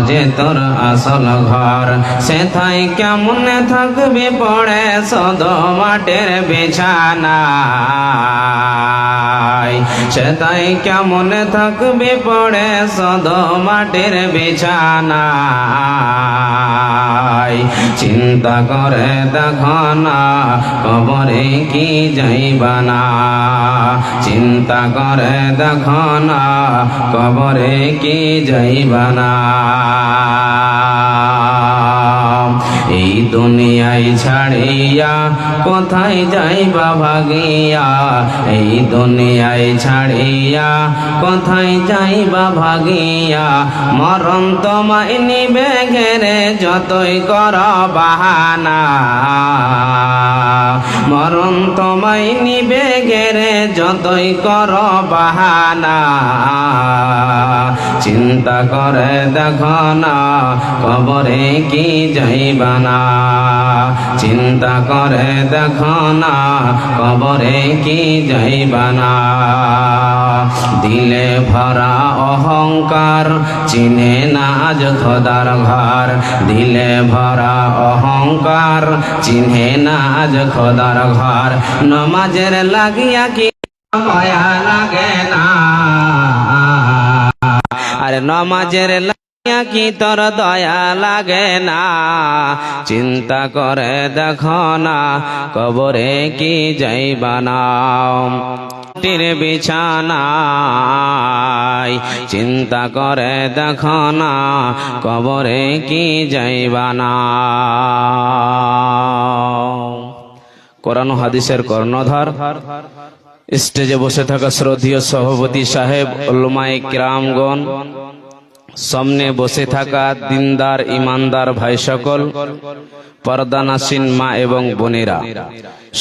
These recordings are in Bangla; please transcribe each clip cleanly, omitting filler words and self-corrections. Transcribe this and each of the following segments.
যে তোর আসল ঘর, সেথায় কেমন থাকবি পড়ে সদ মাটির বিছানা, সেথায় কেমন থাকবি পড়ে সদ মাটির বিছানা। চিন্তা করে দেখো না কবরে কি যাইবা না, চিন্তা করে দেখো না কবরে কি যাইবা না। এই দুনিয়ায় ছাড়িয়া কোথায় যাইবা ভাগিয়া, এই দুনিয়ায় ছাড়িয়া কোথায় যাইবা ভাগিয়া। মরণ তোমায় নিবে ঘেরে যতই কর বাহানা, মরণ তোমায় নিবে ঘেরে যতই কর বাহানা। চিন্তা করে দেখো না কবরে কি যাইবা না, চিন্তা করে দেখো না কবরে কি যাইবা না। দিলে ভরা অহংকার চিনে না আজ খোদার ঘর, দিলে ভরা অহংকার চিনে না আজ খোদার ঘর। নমাজের লাগিয়া কি মায়া লাগে না, আরে নমাজের লাগিয়া কি তোর দয়া লাগে না। চিন্তা করে দেখো না কবরে কি যাইবা না, মাটির বিছানায়। চিন্তা করে দেখো না কবরে কি যাইবা না। কোরআন হাদিসের কর্ণধার, স্টেজে বসে থাকা শ্রদ্ধেয় সভাপতি সাহেব, উলামায়ে কিরামগণ, সামনে বসে থাকা দিনদার ইমানদার ভাই সকল, পর্দানাসীন মা এবং বোনেরা,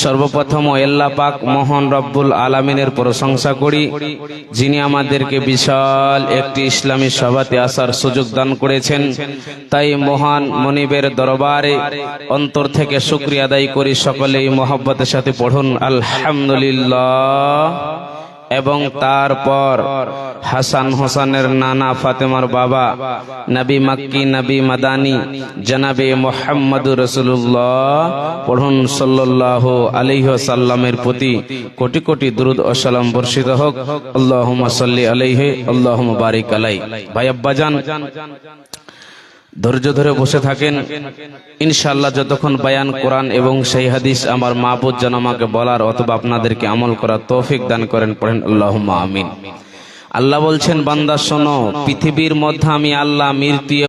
সর্বপ্রথম আল্লাহ পাক মহান রব্বুল আলামিনের প্রশংসা করি, যিনি আমাদেরকে বিশাল একটি ইসলামী সভাতে আসার সুযোগ দান করেছেন। তাই মহান মনিবের দরবারে অন্তর থেকে শুকরিয়া আদায় করি। সকলেই মহব্বতের সাথে পড়ুন আলহামদুলিল্লাহ। এবং তারপর হাসান হোসেনের নানা ফাতেমার বাবা নবী মক্কি নবী মাদানী জনাবে মুহাম্মদুর রাসূলুল্লাহ পড়ুন সাল্লাল্লাহু আলাইহি ওয়াসাল্লামের প্রতি কোটি কোটি দরুদ ও সালাম বর্ষিত হোক। আল্লাহুম্মা সাল্লি আলাইহি আল্লাহুম্মা বারিক আলাইহি। ভাই আব্বাজান, ধৈর্য ধরে বসে থাকেন। ইনশাআল্লাহ যতক্ষণ বয়ান কোরআন এবং সেই হাদিস আমার মাহবুব যেন আমাকে বলার অথবা আপনাদেরকে আমল করার তৌফিক দান করেন, পড়েন আল্লাহুম্মা আমিন। আল্লাহ বলছেন, বান্দা শোনো, পৃথিবীর মধ্যে আমি আল্লাহ মৃত্যু